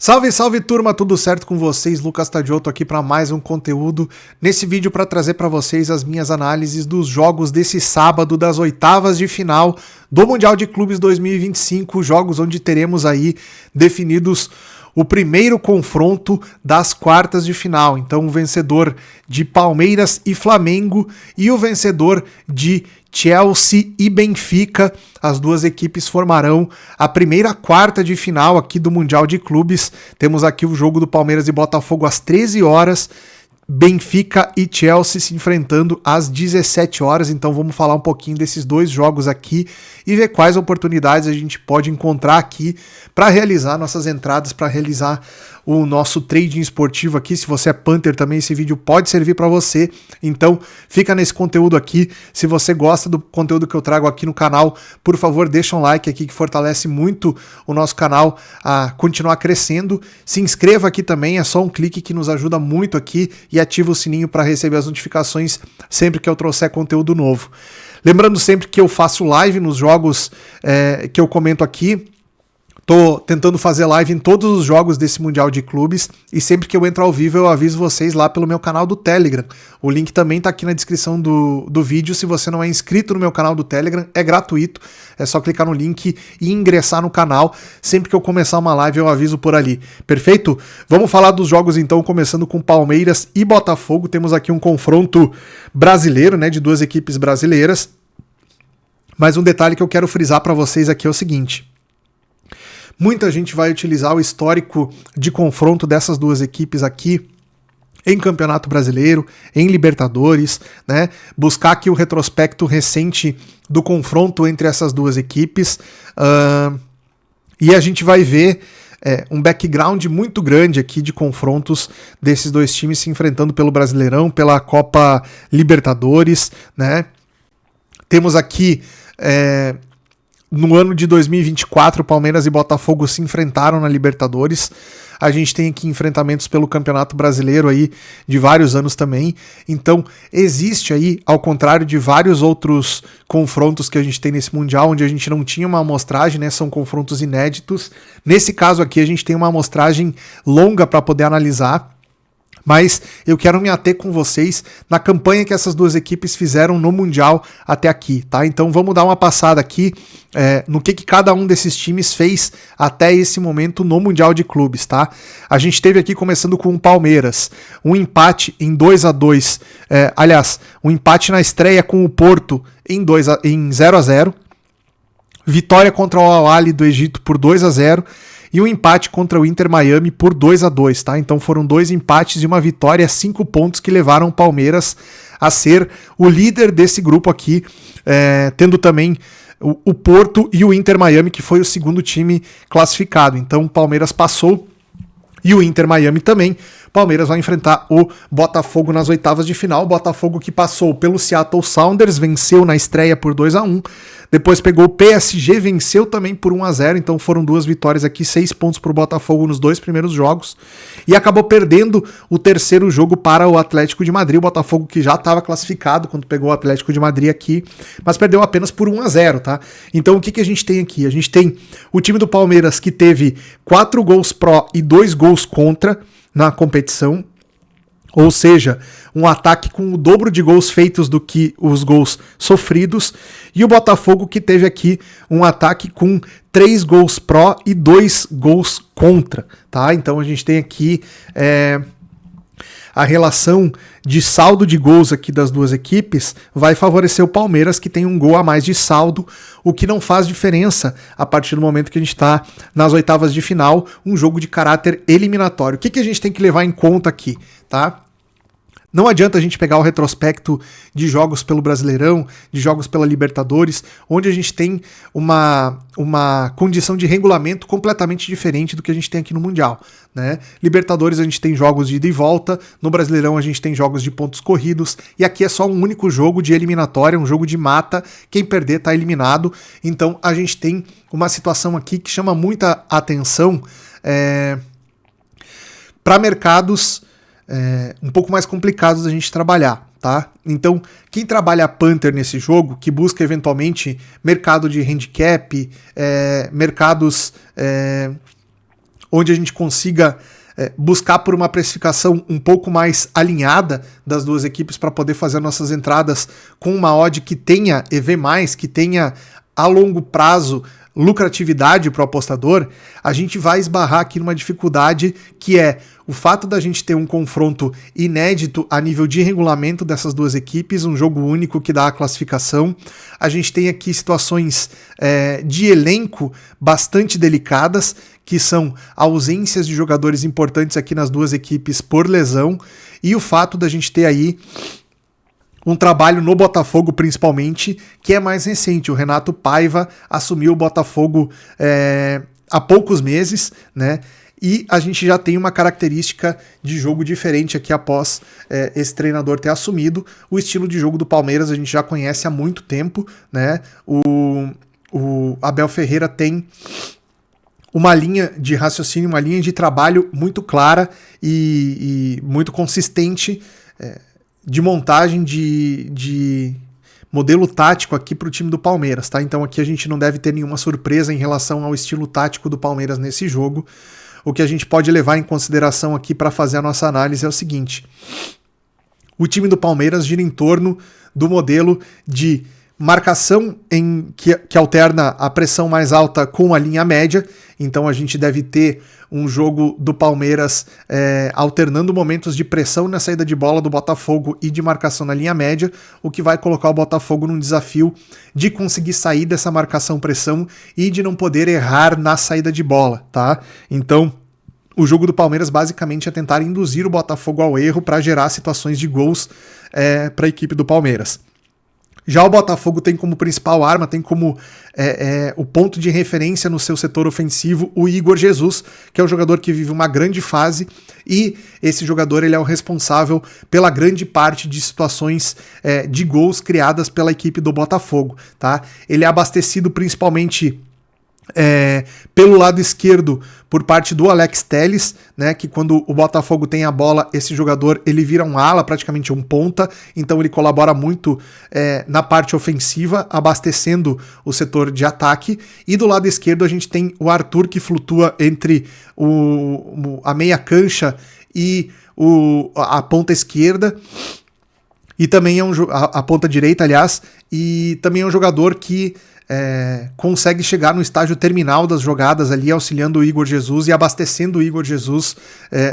Salve, salve turma, tudo certo com vocês? Lucas Tadioto aqui para mais um conteúdo. Nesse vídeo para trazer para vocês as minhas análises dos jogos desse sábado das oitavas de final do Mundial de Clubes 2025, jogos onde teremos aí definidos o primeiro confronto das quartas de final. Então o vencedor de Palmeiras e Flamengo e o vencedor de Chelsea e Benfica, as duas equipes formarão a primeira quarta de final aqui do Mundial de Clubes. Temos aqui o jogo do Palmeiras e Botafogo às 13 horas, Benfica e Chelsea se enfrentando às 17 horas, então vamos falar um pouquinho desses dois jogos aqui e ver quais oportunidades a gente pode encontrar aqui para realizar nossas entradas, para realizar o nosso trading esportivo aqui. Se você é Panther também, esse vídeo pode servir para você, então fica nesse conteúdo aqui. Se você gosta do conteúdo que eu trago aqui no canal, por favor deixa um like aqui que fortalece muito o nosso canal a continuar crescendo. Se inscreva aqui também, é só um clique que nos ajuda muito aqui e ativa o sininho para receber as notificações sempre que eu trouxer conteúdo novo. Lembrando sempre que eu faço live nos jogos que eu comento aqui. Tô tentando fazer live em todos os jogos desse Mundial de Clubes e sempre que eu entro ao vivo eu aviso vocês lá pelo meu canal do Telegram. O link também tá aqui na descrição do vídeo. Se você não é inscrito no meu canal do Telegram, é gratuito. É só clicar no link e ingressar no canal. Sempre que eu começar uma live eu aviso por ali. Perfeito? Vamos falar dos jogos então, começando com Palmeiras e Botafogo. Temos aqui um confronto brasileiro, né, de duas equipes brasileiras. Mas um detalhe que eu quero frisar para vocês aqui é o seguinte: muita gente vai utilizar o histórico de confronto dessas duas equipes aqui em Campeonato Brasileiro, em Libertadores, né? Buscar aqui o retrospecto recente do confronto entre essas duas equipes e a gente vai ver um background muito grande aqui de confrontos desses dois times se enfrentando pelo Brasileirão, pela Copa Libertadores, né? Temos aqui no ano de 2024, Palmeiras e Botafogo se enfrentaram na Libertadores. A gente tem aqui enfrentamentos pelo Campeonato Brasileiro aí de vários anos também. Então, existe aí, ao contrário de vários outros confrontos que a gente tem nesse Mundial, onde a gente não tinha uma amostragem, né? São confrontos inéditos. Nesse caso aqui, a gente tem uma amostragem longa para poder analisar. Mas eu quero me ater com vocês na campanha que essas duas equipes fizeram no Mundial até aqui, tá? Então vamos dar uma passada aqui no que cada um desses times fez até esse momento no Mundial de Clubes, tá? A gente teve aqui, começando com o Palmeiras, um empate em 2-2, um empate na estreia com o Porto em 0-0, vitória contra o Al-Ahly do Egito por 2-0, e um empate contra o Inter Miami por 2-2, tá? Então foram dois empates e uma vitória, 5 pontos que levaram o Palmeiras a ser o líder desse grupo aqui, tendo também o Porto e o Inter Miami, que foi o segundo time classificado. Então o Palmeiras passou e o Inter Miami também. Palmeiras vai enfrentar o Botafogo nas oitavas de final. O Botafogo que passou pelo Seattle Sounders, venceu na estreia por 2-1. Depois pegou o PSG, venceu também por 1-0. Então foram duas vitórias aqui, 6 pontos para o Botafogo nos dois primeiros jogos. E acabou perdendo o terceiro jogo para o Atlético de Madrid. O Botafogo que já estava classificado quando pegou o Atlético de Madrid aqui, mas perdeu apenas por 1-0, tá? Então o que a gente tem aqui? A gente tem o time do Palmeiras que teve 4 gols pró e 2 gols contra na competição, ou seja, um ataque com o dobro de gols feitos do que os gols sofridos, e o Botafogo que teve aqui um ataque com 3 gols pró e 2 gols contra, tá? Então a gente tem aqui a relação de saldo de gols aqui das duas equipes vai favorecer o Palmeiras, que tem um gol a mais de saldo, o que não faz diferença a partir do momento que a gente está nas oitavas de final, um jogo de caráter eliminatório. O que a gente tem que levar em conta aqui, tá? Não adianta a gente pegar o retrospecto de jogos pelo Brasileirão, de jogos pela Libertadores, onde a gente tem uma condição de regulamento completamente diferente do que a gente tem aqui no Mundial, né? Libertadores a gente tem jogos de ida e volta, no Brasileirão a gente tem jogos de pontos corridos, e aqui é só um único jogo de eliminatória, um jogo de mata, quem perder tá eliminado. Então a gente tem uma situação aqui que chama muita atenção para mercados um pouco mais complicados da gente trabalhar, tá? Então, quem trabalha Panther nesse jogo, que busca eventualmente mercado de handicap, mercados onde a gente consiga buscar por uma precificação um pouco mais alinhada das duas equipes para poder fazer nossas entradas com uma odd que tenha EV+, que tenha a longo prazo lucratividade para o apostador, a gente vai esbarrar aqui numa dificuldade que é o fato da gente ter um confronto inédito a nível de regulamento dessas duas equipes, um jogo único que dá a classificação. A gente tem aqui situações de elenco bastante delicadas, que são ausências de jogadores importantes aqui nas duas equipes por lesão, e o fato da gente ter aí um trabalho no Botafogo, principalmente, que é mais recente. O Renato Paiva assumiu o Botafogo há poucos meses, né? E a gente já tem uma característica de jogo diferente aqui após esse treinador ter assumido. O estilo de jogo do Palmeiras a gente já conhece há muito tempo, né? O Abel Ferreira tem uma linha de raciocínio, uma linha de trabalho muito clara e muito consistente, de montagem de modelo tático aqui para o time do Palmeiras, tá? Então aqui a gente não deve ter nenhuma surpresa em relação ao estilo tático do Palmeiras nesse jogo. O que a gente pode levar em consideração aqui para fazer a nossa análise é o seguinte: o time do Palmeiras gira em torno do modelo de marcação que alterna a pressão mais alta com a linha média. Então a gente deve ter um jogo do Palmeiras alternando momentos de pressão na saída de bola do Botafogo e de marcação na linha média, o que vai colocar o Botafogo num desafio de conseguir sair dessa marcação-pressão e de não poder errar na saída de bola, tá? Então o jogo do Palmeiras basicamente é tentar induzir o Botafogo ao erro para gerar situações de gols para a equipe do Palmeiras. Já o Botafogo tem como principal arma, tem como o ponto de referência no seu setor ofensivo o Igor Jesus, que é um jogador que vive uma grande fase, e esse jogador ele é o responsável pela grande parte de situações de gols criadas pela equipe do Botafogo, tá? Ele é abastecido principalmente pelo lado esquerdo por parte do Alex Telles, né, que quando o Botafogo tem a bola, esse jogador ele vira um ala, praticamente um ponta, então ele colabora muito na parte ofensiva, abastecendo o setor de ataque. E do lado esquerdo a gente tem o Arthur, que flutua entre a meia cancha e a ponta esquerda, e também é a ponta direita, aliás, e também é um jogador que consegue chegar no estágio terminal das jogadas ali, auxiliando o Igor Jesus e abastecendo o Igor Jesus.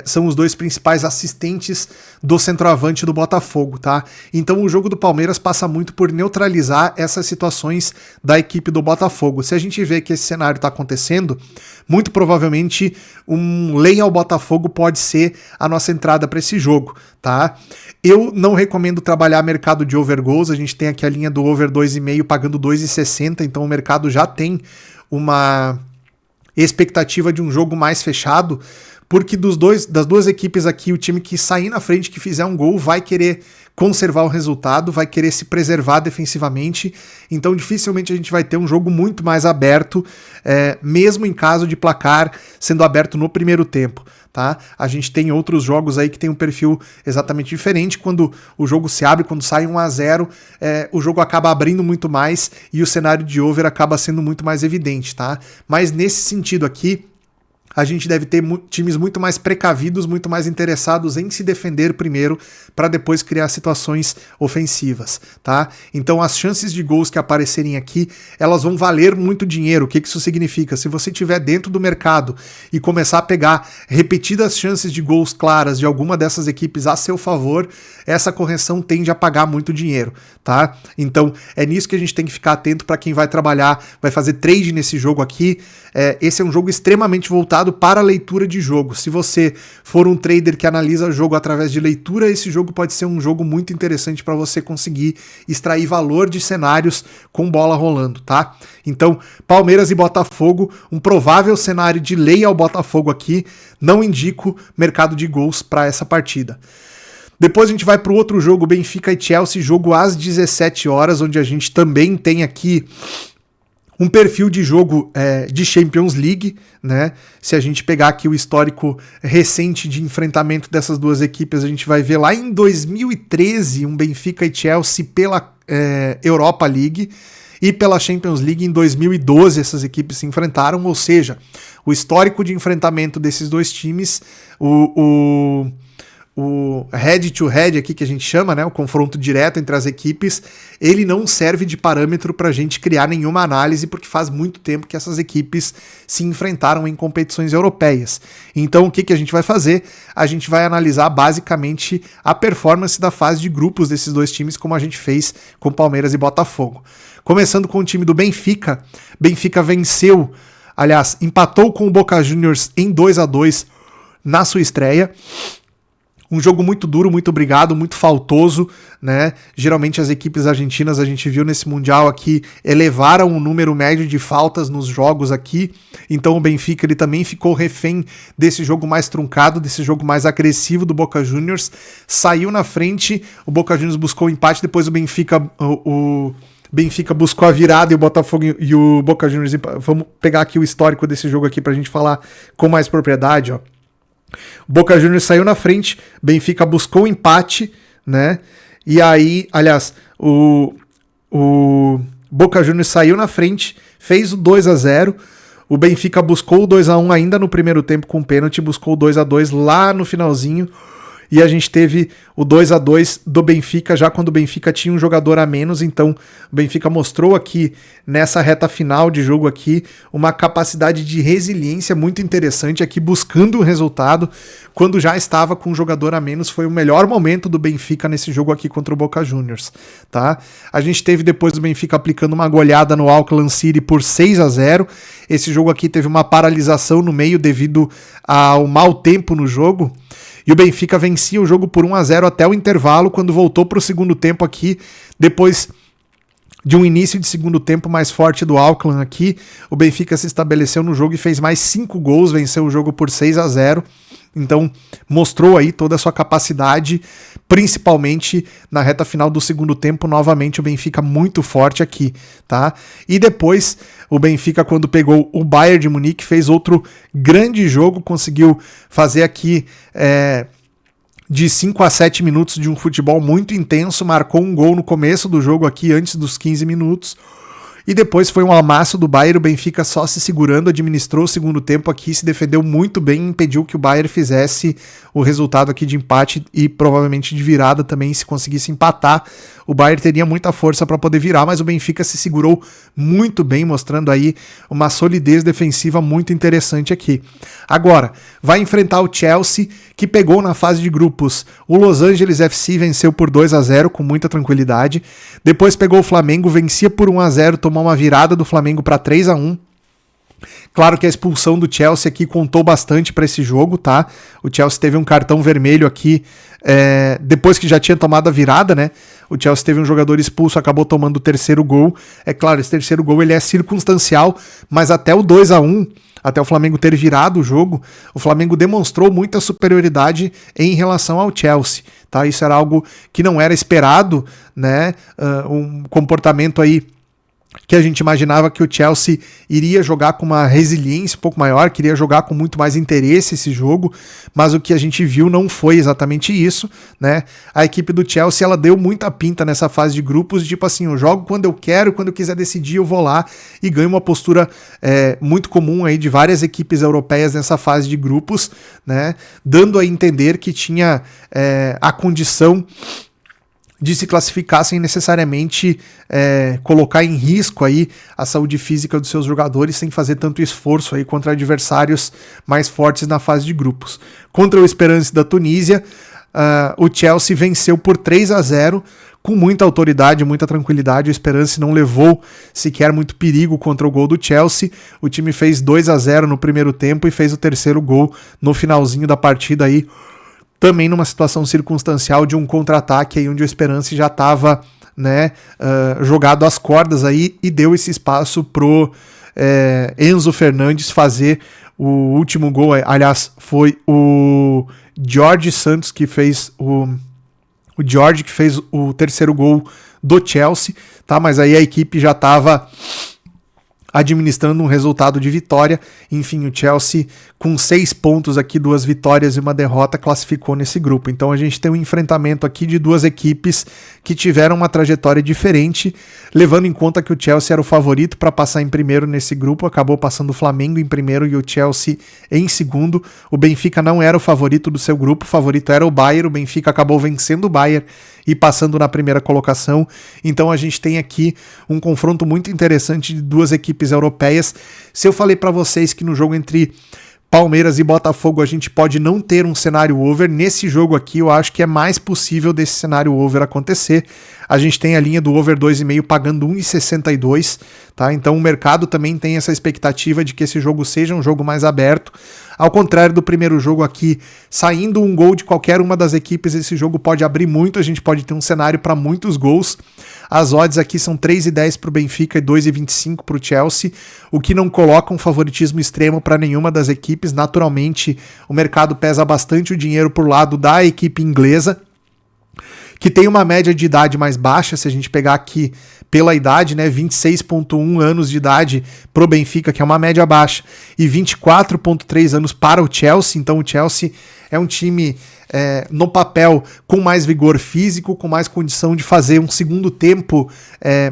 São os dois principais assistentes do centroavante do Botafogo, tá? Então o jogo do Palmeiras passa muito por neutralizar essas situações da equipe do Botafogo. Se a gente vê que esse cenário está acontecendo, muito provavelmente um lei ao Botafogo pode ser a nossa entrada para esse jogo, tá? Eu não recomendo trabalhar mercado de over goals. A gente tem aqui a linha do over 2,5 pagando 2,60, então o mercado já tem uma expectativa de um jogo mais fechado, porque das duas equipes aqui, o time que sair na frente, que fizer um gol, vai querer conservar o resultado, vai querer se preservar defensivamente, então dificilmente a gente vai ter um jogo muito mais aberto, mesmo em caso de placar sendo aberto no primeiro tempo, tá? A gente tem outros jogos aí que tem um perfil exatamente diferente. Quando o jogo se abre, quando sai 1-0, o jogo acaba abrindo muito mais e o cenário de over acaba sendo muito mais evidente, tá? Mas nesse sentido aqui, a gente deve ter times muito mais precavidos, muito mais interessados em se defender primeiro, para depois criar situações ofensivas, tá? Então as chances de gols que aparecerem aqui, elas vão valer muito dinheiro. O que isso significa? Se você estiver dentro do mercado e começar a pegar repetidas chances de gols claras de alguma dessas equipes a seu favor, essa correção tende a pagar muito dinheiro, tá? Então é nisso que a gente tem que ficar atento para quem vai trabalhar, vai fazer trade nesse jogo aqui. Esse é um jogo extremamente voltado para a leitura de jogo. Se você for um trader que analisa o jogo através de leitura, esse jogo pode ser um jogo muito interessante para você conseguir extrair valor de cenários com bola rolando, tá? Então, Palmeiras e Botafogo, um provável cenário de lei ao Botafogo aqui. Não indico mercado de gols para essa partida. Depois a gente vai para o outro jogo, Benfica e Chelsea, jogo às 17 horas, onde a gente também tem aqui um perfil de jogo de Champions League, né? Se a gente pegar aqui o histórico recente de enfrentamento dessas duas equipes, a gente vai ver lá em 2013 um Benfica e Chelsea pela Europa League. e pela Champions League em 2012 essas equipes se enfrentaram, ou seja, o histórico de enfrentamento desses dois times, o head-to-head aqui que a gente chama, né, o confronto direto entre as equipes, ele não serve de parâmetro para a gente criar nenhuma análise, porque faz muito tempo que essas equipes se enfrentaram em competições europeias. Então o que a gente vai fazer? A gente vai analisar basicamente a performance da fase de grupos desses dois times, como a gente fez com Palmeiras e Botafogo. Começando com o time do Benfica. Benfica venceu, aliás, empatou com o Boca Juniors em 2-2 na sua estreia. Um jogo muito duro, muito brigado, muito faltoso, né? Geralmente as equipes argentinas, a gente viu nesse Mundial aqui, elevaram o número médio de faltas nos jogos aqui. Então o Benfica ele também ficou refém desse jogo mais truncado, desse jogo mais agressivo do Boca Juniors. Saiu na frente, o Boca Juniors buscou o empate, depois o Benfica buscou a virada e o Botafogo e o Boca Juniors... Vamos pegar aqui o histórico desse jogo aqui pra gente falar com mais propriedade, ó. O Boca Juniors saiu na frente, Benfica buscou o empate, né? E aí, aliás, o Boca Juniors saiu na frente, fez o 2-0. O Benfica buscou o 2-1 ainda no primeiro tempo com pênalti, buscou o 2-2 lá no finalzinho. E a gente teve o 2-2 do Benfica, já quando o Benfica tinha um jogador a menos. Então o Benfica mostrou aqui, nessa reta final de jogo aqui, uma capacidade de resiliência muito interessante aqui, buscando o resultado, quando já estava com um jogador a menos. Foi o melhor momento do Benfica nesse jogo aqui contra o Boca Juniors, tá? A gente teve depois o Benfica aplicando uma goleada no Auckland City por 6-0. Esse jogo aqui teve uma paralisação no meio devido ao mau tempo no jogo. E o Benfica vencia o jogo por 1-0 até o intervalo, quando voltou para o segundo tempo aqui, depois de um início de segundo tempo mais forte do Auckland aqui, o Benfica se estabeleceu no jogo e fez mais 5 gols, venceu o jogo por 6-0. Então mostrou aí toda a sua capacidade, principalmente na reta final do segundo tempo. Novamente o Benfica muito forte aqui, tá? E depois o Benfica, quando pegou o Bayern de Munique, fez outro grande jogo, conseguiu fazer aqui de 5 a 7 minutos de um futebol muito intenso, marcou um gol no começo do jogo aqui, antes dos 15 minutos. E depois foi um amasso do Bayern, o Benfica só se segurando, administrou o segundo tempo aqui, se defendeu muito bem, impediu que o Bayern fizesse o resultado aqui de empate e provavelmente de virada também, se conseguisse empatar. O Bayern teria muita força para poder virar, mas o Benfica se segurou muito bem, mostrando aí uma solidez defensiva muito interessante aqui. Agora, vai enfrentar o Chelsea, que pegou na fase de grupos o Los Angeles FC, venceu por 2-0 com muita tranquilidade. Depois pegou o Flamengo, vencia por 1-0, tomou uma virada do Flamengo para 3-1. Claro que a expulsão do Chelsea aqui contou bastante para esse jogo, tá? O Chelsea teve um cartão vermelho aqui, depois que já tinha tomado a virada, né? O Chelsea teve um jogador expulso, acabou tomando o terceiro gol. É claro, esse terceiro gol ele é circunstancial, mas até o 2-1, até o Flamengo ter virado o jogo, o Flamengo demonstrou muita superioridade em relação ao Chelsea, tá? Isso era algo que não era esperado, né? Um comportamento aí que a gente imaginava que o Chelsea iria jogar com uma resiliência um pouco maior, queria jogar com muito mais interesse esse jogo, mas o que a gente viu não foi exatamente isso, né? A equipe do Chelsea, ela deu muita pinta nessa fase de grupos, tipo assim, eu jogo quando eu quero, quando eu quiser decidir eu vou lá, e ganho uma postura muito comum aí de várias equipes europeias nessa fase de grupos, né? Dando a entender que tinha a condição de se classificar sem necessariamente colocar em risco aí a saúde física dos seus jogadores, sem fazer tanto esforço aí contra adversários mais fortes na fase de grupos. Contra o Esperance da Tunísia, o Chelsea venceu por 3-0, com muita autoridade, muita tranquilidade. O Esperance não levou sequer muito perigo contra o gol do Chelsea. O time fez 2-0 no primeiro tempo e fez o terceiro gol no finalzinho da partida aí, também numa situação circunstancial de um contra-ataque aí onde o Esperance já estava, né, jogado às cordas aí, e deu esse espaço pro Enzo Fernandes fazer o último gol. Aliás, foi o Jorge Santos que fez o Jorge que fez o terceiro gol do Chelsea, tá? Mas aí a equipe já estava administrando um resultado de vitória. Enfim, o Chelsea com 6 pontos aqui, 2 vitórias e uma derrota, classificou nesse grupo. Então a gente tem um enfrentamento aqui de duas equipes que tiveram uma trajetória diferente, levando em conta que o Chelsea era o favorito para passar em primeiro nesse grupo, acabou passando o Flamengo em primeiro e o Chelsea em segundo. O Benfica não era o favorito do seu grupo, o favorito era o Bayern, o Benfica acabou vencendo o Bayern e passando na primeira colocação. Então a gente tem aqui um confronto muito interessante de duas equipes europeias. Se eu falei para vocês que no jogo entre Palmeiras e Botafogo a gente pode não ter um cenário over, nesse jogo aqui eu acho que é mais possível desse cenário over acontecer. A gente tem a linha do over 2,5 pagando 1,62, tá? Então o mercado também tem essa expectativa de que esse jogo seja um jogo mais aberto. Ao contrário do primeiro jogo aqui, saindo um gol de qualquer uma das equipes, esse jogo pode abrir muito, a gente pode ter um cenário para muitos gols. As odds aqui são 3,10 para o Benfica e 2,25 para o Chelsea, o que não coloca um favoritismo extremo para nenhuma das equipes. Naturalmente, o mercado pesa bastante o dinheiro por lado da equipe inglesa, que tem uma média de idade mais baixa. Se a gente pegar aqui pela idade, né, 26,1 anos de idade pro Benfica, que é uma média baixa, e 24,3 anos para o Chelsea. Então o Chelsea é um time no papel com mais vigor físico, com mais condição de fazer um segundo tempo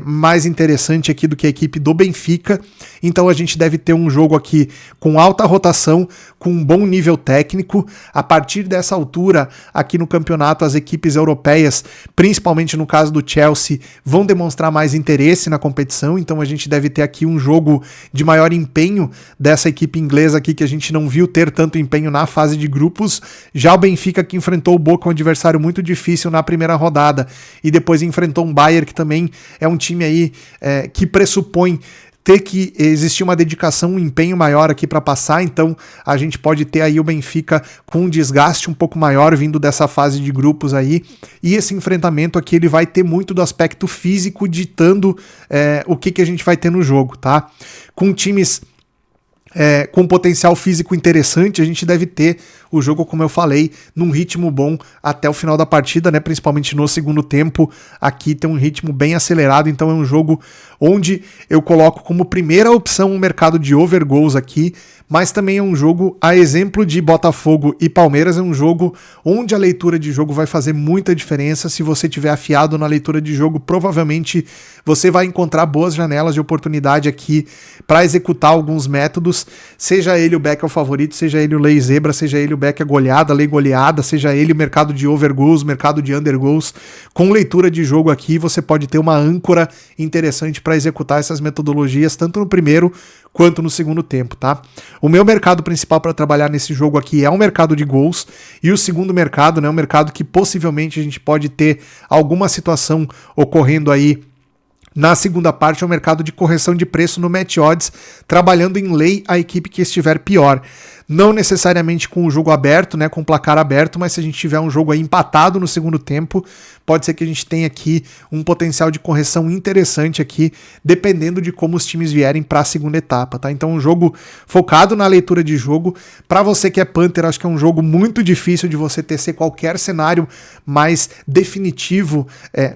mais interessante aqui do que a equipe do Benfica. Então a gente deve ter um jogo aqui com alta rotação, com um bom nível técnico. A partir dessa altura, aqui no campeonato, as equipes europeias, principalmente no caso do Chelsea, vão demonstrar mais interesse na competição. Então a gente deve ter aqui um jogo de maior empenho dessa equipe inglesa aqui, que a gente não viu ter tanto empenho na fase de grupos. Já o Benfica, que enfrentou o Boca, um adversário muito difícil na primeira rodada, e depois enfrentou um Bayern, que também é um time aí que pressupõe ter que existir uma dedicação, um empenho maior aqui para passar. Então a gente pode ter aí o Benfica com um desgaste um pouco maior vindo dessa fase de grupos aí, e esse enfrentamento aqui ele vai ter muito do aspecto físico ditando o que a gente vai ter no jogo, tá? Com times com potencial físico interessante, a gente deve ter o jogo, como eu falei, num ritmo bom até o final da partida, né? Principalmente no segundo tempo. Aqui tem um ritmo bem acelerado, então é um jogo onde eu coloco como primeira opção o mercado de over goals aqui, mas também é um jogo, a exemplo de Botafogo e Palmeiras, é um jogo onde a leitura de jogo vai fazer muita diferença. Se você tiver afiado na leitura de jogo, provavelmente você vai encontrar boas janelas de oportunidade aqui para executar alguns métodos, seja ele o back ao favorito, seja ele o lei zebra, seja ele o back a goleada, lei goleada, seja ele o mercado de over goals, mercado de under goals. Com leitura de jogo aqui, você pode ter uma âncora interessante para executar essas metodologias, tanto no primeiro quanto no segundo tempo, tá? O meu mercado principal para trabalhar nesse jogo aqui é o mercado de gols, e o segundo mercado, né, um mercado que possivelmente a gente pode ter alguma situação ocorrendo aí na segunda parte, é o mercado de correção de preço no match odds, trabalhando em lei a equipe que estiver pior. Não necessariamente com o jogo aberto, né, com o placar aberto, mas se a gente tiver um jogo aí empatado no segundo tempo, pode ser que a gente tenha aqui um potencial de correção interessante aqui, dependendo de como os times vierem para a segunda etapa, tá? Então um jogo focado na leitura de jogo. Para você que é Panther, acho que é um jogo muito difícil de você tecer qualquer cenário mais definitivo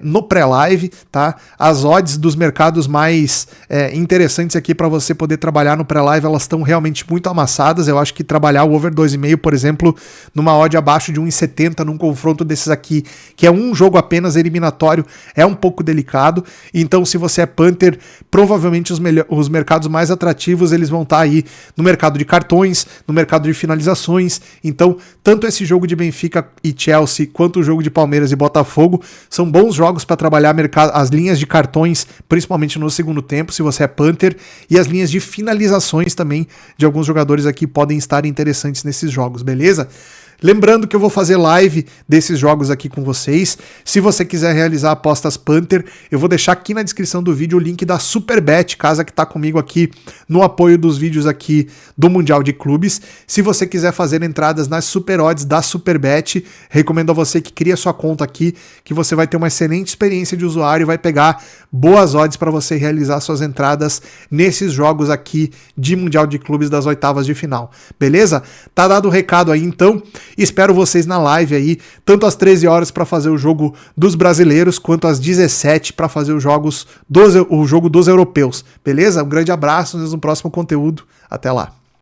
no pré-live, tá? As odds dos mercados mais interessantes aqui para você poder trabalhar no pré-live, elas estão realmente muito amassadas. Eu acho que trabalhar o over 2,5, por exemplo, numa odd abaixo de 1,70 num confronto desses aqui, que é um jogo apenas eliminatório, é um pouco delicado. Então, se você é Panther, provavelmente os mercados mais atrativos eles vão estar aí no mercado de cartões, no mercado de finalizações. Então, tanto esse jogo de Benfica e Chelsea, quanto o jogo de Palmeiras e Botafogo, são bons jogos para trabalhar as linhas de cartões, principalmente no segundo tempo, se você é Panther, e as linhas de finalizações também de alguns jogadores aqui podem estar interessantes nesses jogos, beleza? Lembrando que eu vou fazer live desses jogos aqui com vocês. Se você quiser realizar apostas Panther, eu vou deixar aqui na descrição do vídeo o link da Superbet, casa que está comigo aqui no apoio dos vídeos aqui do Mundial de Clubes. Se você quiser fazer entradas nas Super Odds da Superbet, recomendo a você que crie a sua conta aqui, que você vai ter uma excelente experiência de usuário e vai pegar boas odds para você realizar suas entradas nesses jogos aqui de Mundial de Clubes das oitavas de final. Beleza? Tá dado o recado aí então. Espero vocês na live aí, tanto às 13 horas para fazer o jogo dos brasileiros, quanto às 17 para fazer o jogo dos europeus, beleza? Um grande abraço, nos vemos no próximo conteúdo. Até lá.